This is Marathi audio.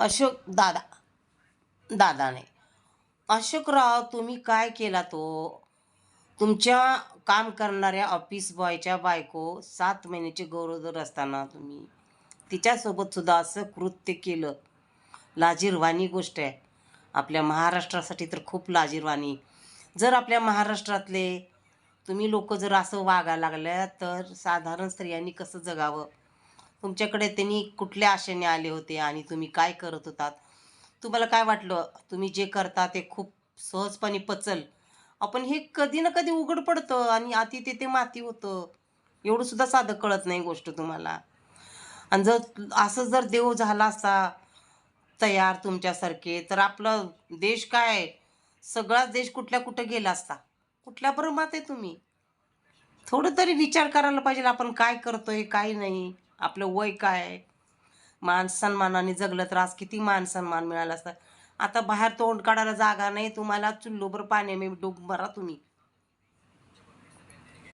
अशोक दादा दादाने अशोकराव तुम्ही काय केला तो तुमच्या काम करणाऱ्या ऑफिस बॉयच्या बायको 7 महिन्याची गरोदर असताना तुम्ही तिच्यासोबत सुद्धा असं कृत्य केलं. लाजिरवाणी गोष्ट आहे. आपल्या महाराष्ट्रासाठी तर खूप लाजिरवाणी. जर आपल्या महाराष्ट्रातले तुम्ही लोक जर असं वागायला लागल्या तर साधारण स्त्रियांनी कसं जगावं. तुमच्याकडे त्यांनी कुठल्या आशेने आले होते आणि तुम्ही काय करत होतात. तुम्हाला काय वाटलं तुम्ही जे करता ते खूप सहजपणे पचल. आपण हे कधी ना कधी उघड पडतं आणि अति तेथे माती होतं. एवढं सुद्धा साधं कळत नाही गोष्ट तुम्हाला. आणि जर असं जर देव झाला असता तयार तुमच्यासारखे तर आपला देश काय सगळाच देश कुठल्या कुठं गेला असता. कुठल्या बरं आहे तुम्ही. थोडं तरी विचार करायला पाहिजे आपण काय करतोय काय नाही. आपलं वय काय आहे. मान सन्मानाने जगलं तर आज किती मान सन्मान मिळाला असता. आता बाहेर तोंड काढायला जागा नाही तुम्हाला. चुल्लोभर पाणी मी डूब मरा तुम्ही.